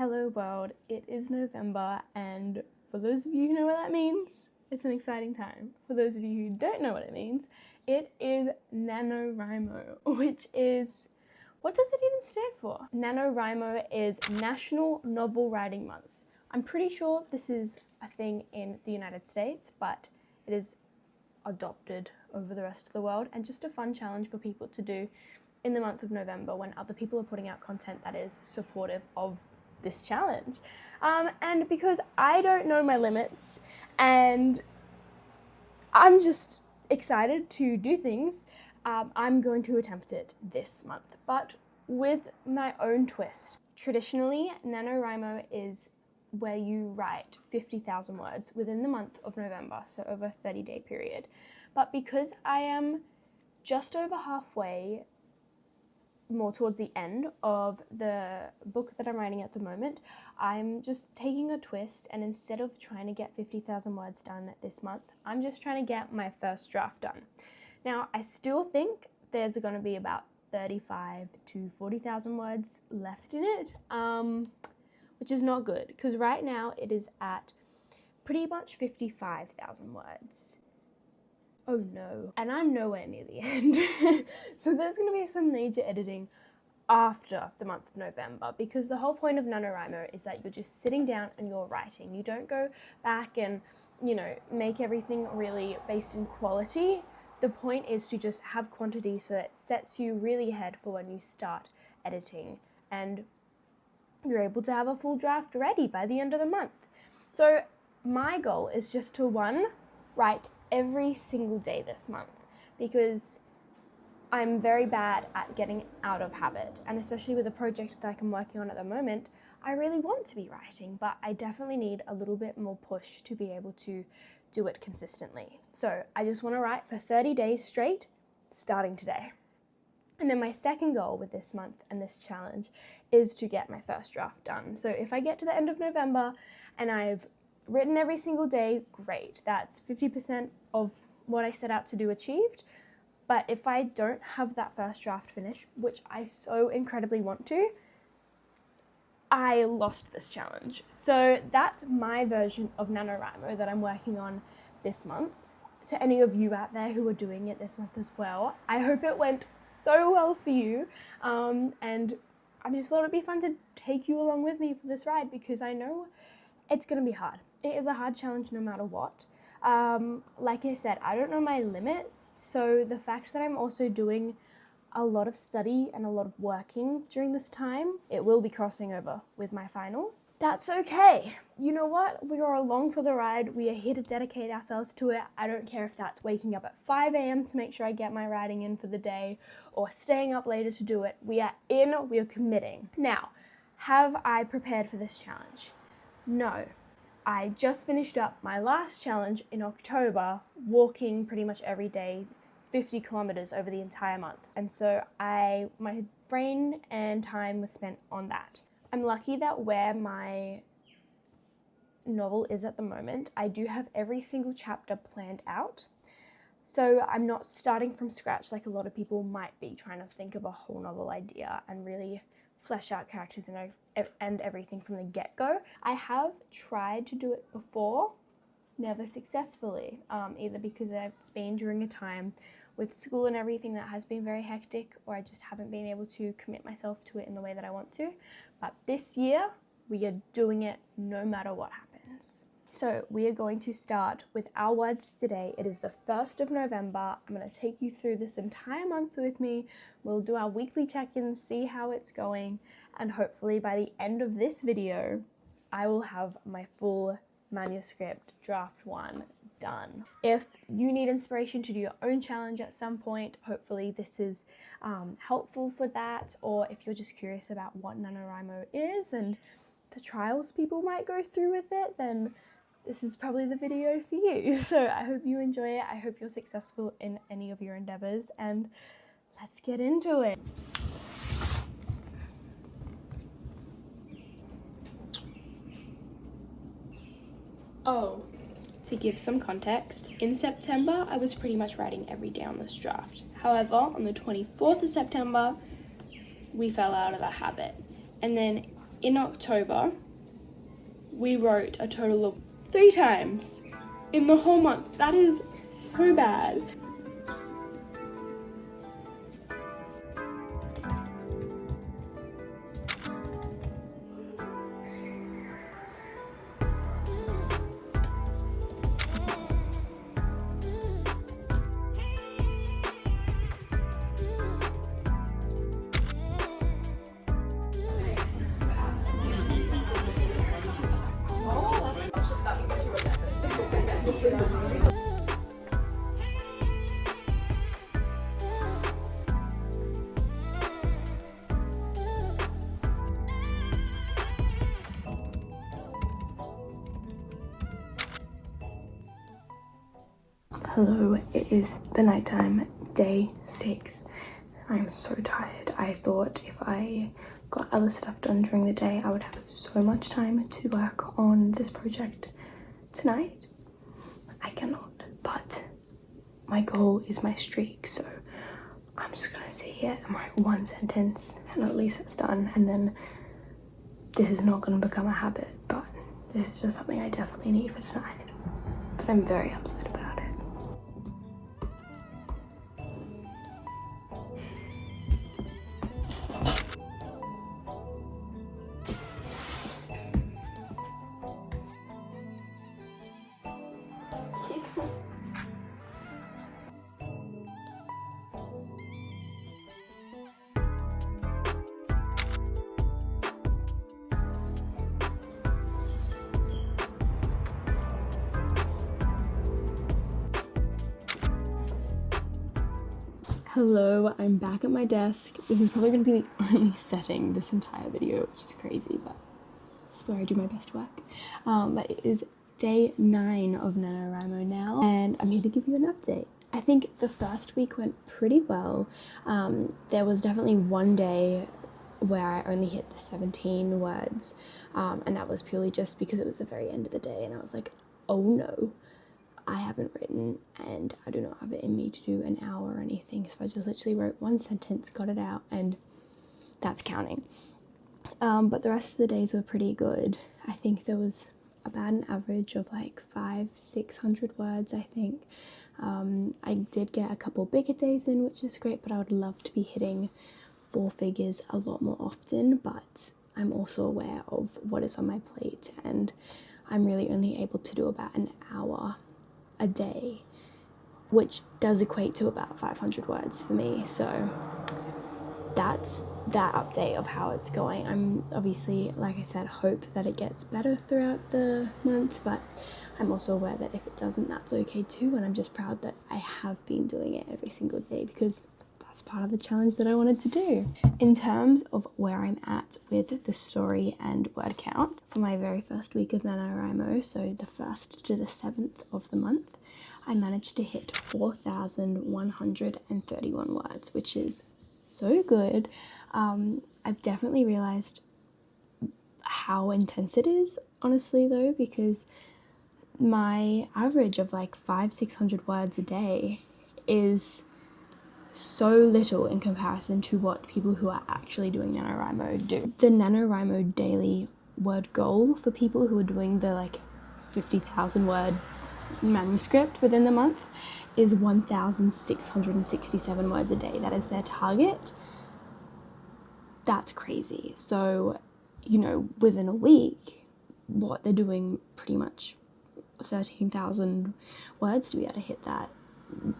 Hello world, it is November, and for those of you who know what that means, it's an exciting time. For those of you who don't know what it means, it is NaNoWriMo, which is, what does it even stand for? NaNoWriMo is National Novel Writing Month. I'm pretty sure this is a thing in the United States, but it is adopted over the rest of the world, and just a fun challenge for people to do in the month of November when other people are putting out content that is supportive of this challenge. And because I don't know my limits and I'm just excited to do things, I'm going to attempt it this month, but with my own twist. Traditionally, NaNoWriMo is where you write 50,000 words within the month of November, so over a 30-day period. But because I am just over halfway, more towards the end of the book that I'm writing at the moment, I'm just taking a twist, and instead of trying to get 50,000 words done this month, I'm just trying to get my first draft done. Now, I still think there's going to be about 35 to 40,000 words left in it, which is not good, because right now it is at pretty much 55,000 words. Oh no, and I'm nowhere near the end. So there's going to be some major editing after the month of November, because the whole point of NaNoWriMo is that you're just sitting down and you're writing. You don't go back and, make everything really based in quality. The point is to just have quantity so it sets you really ahead for when you start editing, and you're able to have a full draft ready by the end of the month. So my goal is just to write every single day this month, because I'm very bad at getting out of habit, and especially with a project that I'm working on at the moment, I really want to be writing, but I definitely need a little bit more push to be able to do it consistently. So I just want to write for 30 days straight, starting today. And then my second goal with this month and this challenge is to get my first draft done. So if I get to the end of November and I've written every single day, great. That's 50% of what I set out to do achieved. But if I don't have that first draft finished, which I so incredibly want to, I lost this challenge. So that's my version of NaNoWriMo that I'm working on this month. To any of you out there who are doing it this month as well, I hope it went so well for you. And I just thought it'd be fun to take you along with me for this ride, because I know it's going to be hard. It is a hard challenge no matter what. Like I said, I don't know my limits, so the fact that I'm also doing a lot of study and a lot of working during this time, it will be crossing over with my finals. That's okay. You know what? We are along for the ride. We are here to dedicate ourselves to it. I don't care if that's waking up at 5 a.m. to make sure I get my writing in for the day, or staying up later to do it. We are committing. Now, have I prepared for this challenge? No. I just finished up my last challenge in October, walking pretty much every day, 50 kilometers over the entire month. And so my brain and time was spent on that. I'm lucky that where my novel is at the moment, I do have every single chapter planned out. So I'm not starting from scratch like a lot of people might be, trying to think of a whole novel idea and really flesh out characters and everything from the get-go. I have tried to do it before, never successfully, either because it's been during a time with school and everything that has been very hectic, or I just haven't been able to commit myself to it in the way that I want to. But this year, we are doing it no matter what happens. So we are going to start with our words today. It is the 1st of November. I'm going to take you through this entire month with me. We'll do our weekly check-ins, see how it's going, and hopefully by the end of this video, I will have my full manuscript draft 1 done. If you need inspiration to do your own challenge at some point, hopefully this is helpful for that, or if you're just curious about what NaNoWriMo is and the trials people might go through with it, then this is probably the video for you. So I hope you enjoy it. I hope you're successful in any of your endeavors, and let's get into it. Oh, to give some context, in September, I was pretty much writing every day on this draft. However, on the 24th of September, we fell out of that habit. And then in October, we wrote a total of 3 times in the whole month. That is so bad. Hello, it is the nighttime, day 6. I'm so tired. I thought if I got other stuff done during the day, I would have so much time to work on this project tonight. I cannot, but my goal is my streak, so I'm just gonna sit here and write 1 sentence and at least it's done, and then this is not gonna become a habit, but this is just something I definitely need for tonight. But I'm very upset about it. Hello, I'm back at my desk. This is probably going to be the only setting this entire video, which is crazy, but this is where I do my best work. But it is day 9 of NaNoWriMo now, and I'm here to give you an update. I think the first week went pretty well. There was definitely one day where I only hit the 17 words, and that was purely just because it was the very end of the day, and I was like, oh no. I haven't written and I do not have it in me to do an hour or anything, so I just literally wrote 1 sentence, got it out, and that's counting. But the rest of the days were pretty good. I think there was about an average of like 500-600 words, I think. I did get a couple bigger days in, which is great, but I would love to be hitting 4 figures a lot more often, but I'm also aware of what is on my plate, and I'm really only able to do about an hour a day, which does equate to about 500 words for me. So that's that update of how it's going. I'm obviously, like I said, hope that it gets better throughout the month, but I'm also aware that if it doesn't, that's okay too, and I'm just proud that I have been doing it every single day because that's part of the challenge that I wanted to do. In terms of where I'm at with the story and word count, for my very first week of NaNoWriMo, so the 1st to the 7th of the month, I managed to hit 4,131 words, which is so good. I've definitely realized how intense it is, honestly though, because my average of like 500-600 words a day is so little in comparison to what people who are actually doing NaNoWriMo do. The NaNoWriMo daily word goal for people who are doing the like 50,000 word manuscript within the month is 1,667 words a day. That is their target. That's crazy. So, you know, within a week, what they're doing pretty much 13,000 words to be able to hit that,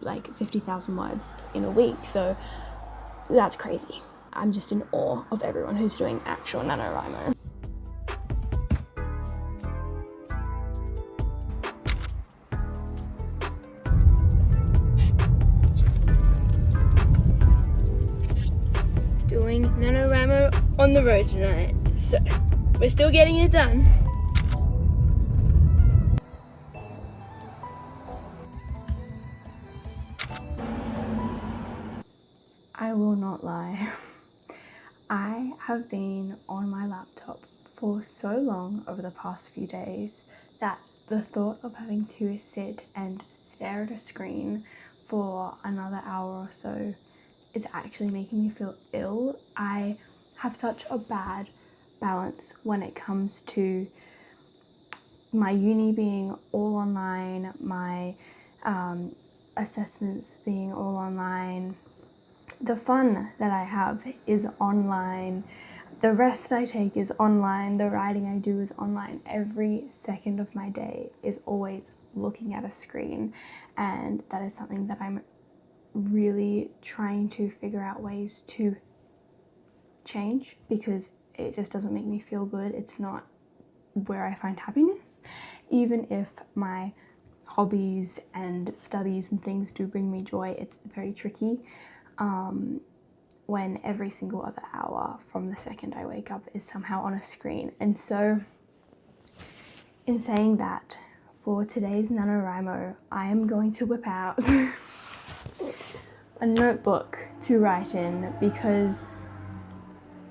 like 50,000 words in a week. So that's crazy. I'm just in awe of everyone who's doing actual NaNoWriMo. Doing NaNoWriMo on the road tonight. So we're still getting it done. I will not lie. I have been on my laptop for so long over the past few days that the thought of having to sit and stare at a screen for another hour or so is actually making me feel ill. I have such a bad balance when it comes to my uni being all online, my assessments being all online. The fun that I have is online. The rest I take is online. The writing I do is online. Every second of my day is always looking at a screen, and that is something that I'm really trying to figure out ways to change, because it just doesn't make me feel good. It's not where I find happiness. Even if my hobbies and studies and things do bring me joy, it's very tricky when every single other hour from the second I wake up is somehow on a screen. And so in saying that, for today's NaNoWriMo, I am going to whip out a notebook to write in, because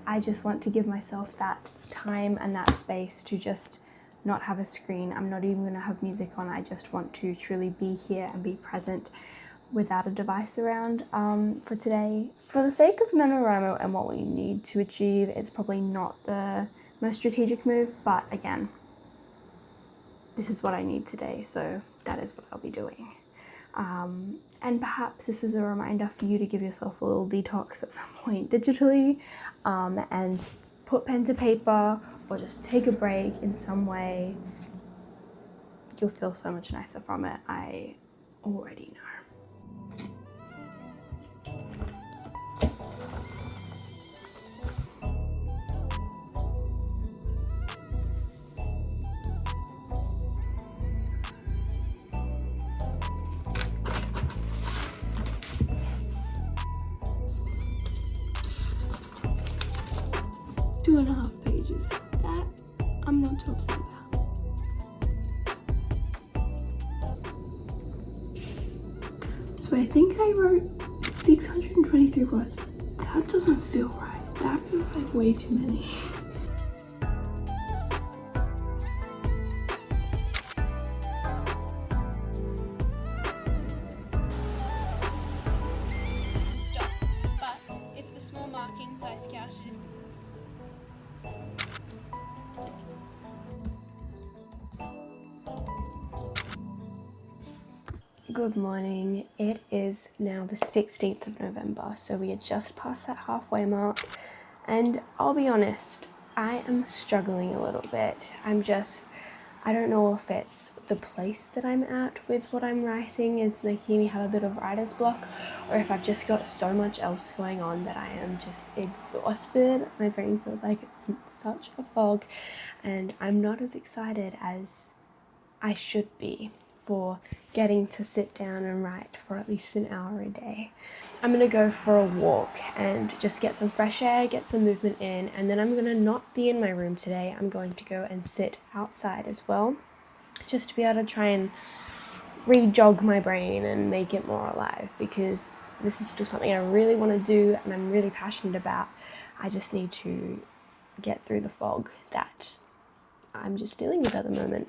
I just want to give myself that time and that space to just not have a screen. I'm not even going to have music on. I just want to truly be here and be present without a device around for today. For the sake of NaNoWriMo and what we need to achieve, it's probably not the most strategic move, but again, this is what I need today, so that is what I'll be doing. And perhaps this is a reminder for you to give yourself a little detox at some point digitally, and put pen to paper or just take a break in some way. You'll feel so much nicer from it, I already know. 2.5 pages. That I'm not too upset about. So I think I wrote 623 words, but that doesn't feel right. That feels like way too many. Stop. But if the small markings I scouted in Good morning. It is now the 16th of November, so we are just past that halfway mark, and I'll be honest, I am struggling a little bit. I don't know if it's the place that I'm at with what I'm writing is making me have a bit of writer's block, or if I've just got so much else going on that I am just exhausted. My brain feels like it's in such a fog, and I'm not as excited as I should be for getting to sit down and write for at least an hour a day. I'm gonna go for a walk and just get some fresh air, get some movement in, and then I'm gonna not be in my room today. I'm going to go and sit outside as well, just to be able to try and re-jog my brain and make it more alive, because this is still something I really want to do and I'm really passionate about. I just need to get through the fog that I'm just dealing with at the moment.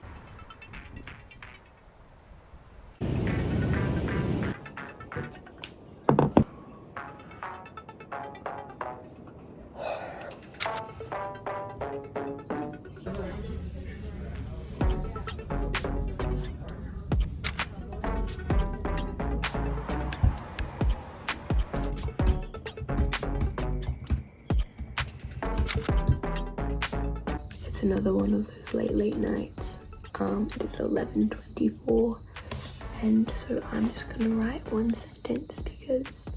It's another one of those late nights. It's 11:24, and so I'm just gonna write one sentence because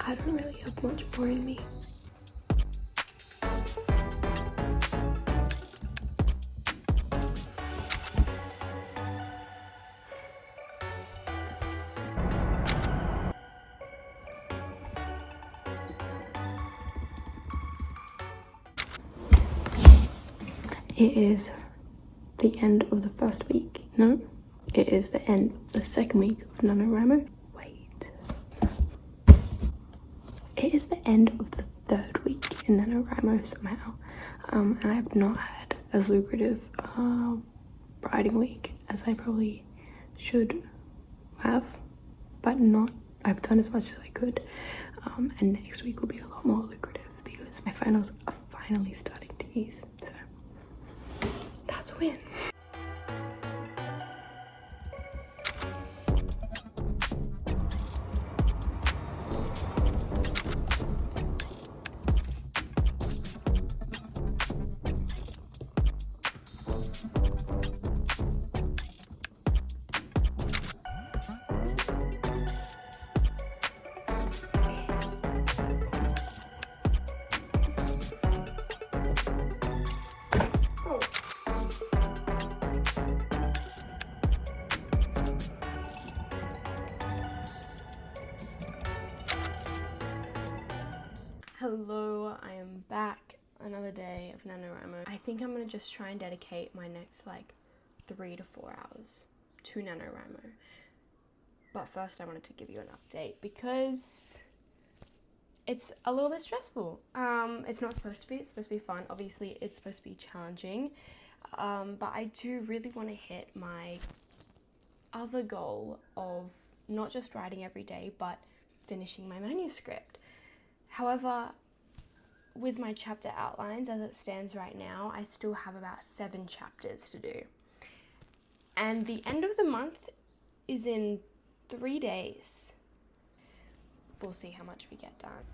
I don't really have much more in me. It is the end of the first week. No, it is the end of the second week of NaNoWriMo. Wait. It is the end of the third week in NaNoWriMo somehow. And I have not had as lucrative writing week as I probably should have, but I've done as much as I could. And next week will be a lot more lucrative because my finals are finally starting to ease. So Let's win. Hello, I am back. Another day of NaNoWriMo. I think I'm gonna just try and dedicate my next 3 to 4 hours to NaNoWriMo. But first I wanted to give you an update because it's a little bit stressful. It's not supposed to be, it's supposed to be fun. Obviously it's supposed to be challenging. But I do really want to hit my other goal of not just writing every day, but finishing my manuscript. However, with my chapter outlines as it stands right now, I still have about 7 chapters to do. And the end of the month is in 3 days. We'll see how much we get done.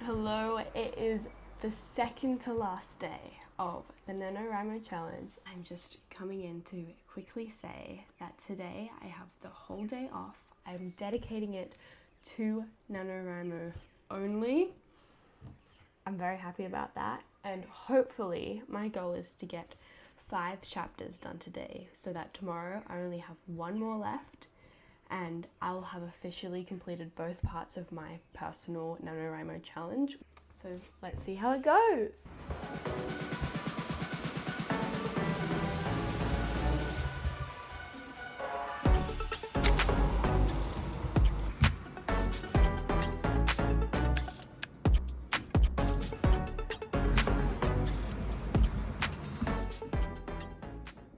Hello, it is the second to last day of the NaNoWriMo challenge. I'm just coming in to quickly say that today I have the whole day off. I'm dedicating it to NaNoWriMo only. I'm very happy about that, and hopefully my goal is to get 5 chapters done today so that tomorrow I only have 1 more left and I'll have officially completed both parts of my personal NaNoWriMo challenge. So let's see how it goes.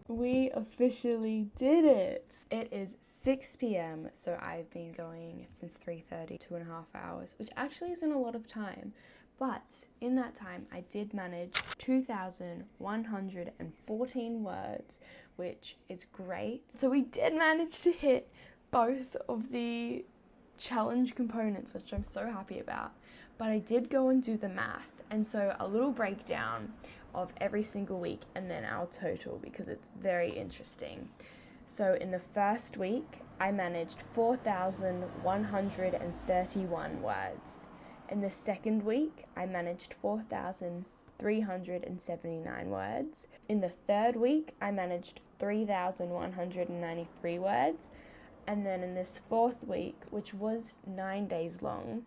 We officially did it! It is 6 p.m, so I've been going since 3:30, 2.5 hours, which actually isn't a lot of time. But in that time, I did manage 2,114 words, which is great. So we did manage to hit both of the challenge components, which I'm so happy about. But I did go and do the math, and so a little breakdown of every single week and then our total, because it's very interesting. So in the first week, I managed 4,131 words. In the second week, I managed 4,379 words. In the third week, I managed 3,193 words. And then in this fourth week, which was 9 days long,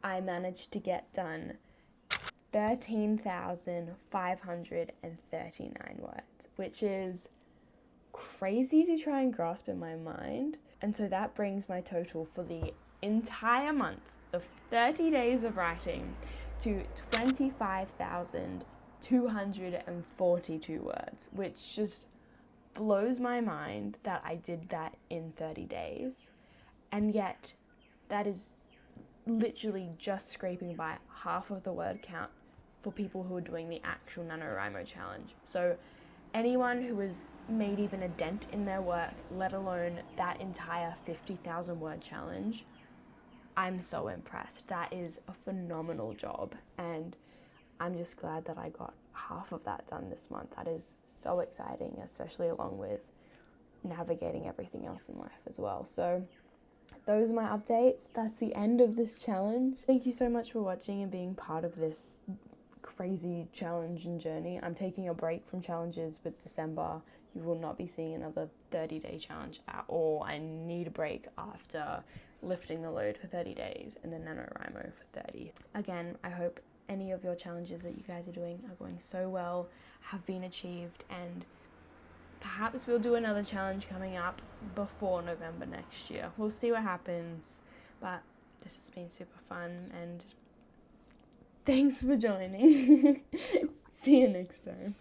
I managed to get done 13,539 words, which is crazy to try and grasp in my mind. And so that brings my total for the entire month of 30 days of writing to 25,242 words, which just blows my mind that I did that in 30 days. And yet that is literally just scraping by half of the word count for people who are doing the actual NaNoWriMo challenge. So anyone who has made even a dent in their work, let alone that entire 50,000 word challenge, I'm so impressed. That is a phenomenal job, and I'm just glad that I got half of that done this month. That is so exciting, especially along with navigating everything else in life as well. So those are my updates. That's the end of this challenge. Thank you so much for watching and being part of this crazy challenge and journey. I'm taking a break from challenges with December. You will not be seeing another 30-day challenge at all. I need a break after lifting the load for 30 days and then NaNoWriMo for 30. Again, I hope any of your challenges that you guys are doing are going so well, have been achieved, and perhaps we'll do another challenge coming up before November next year. We'll see what happens, but this has been super fun, and thanks for joining. See you next time.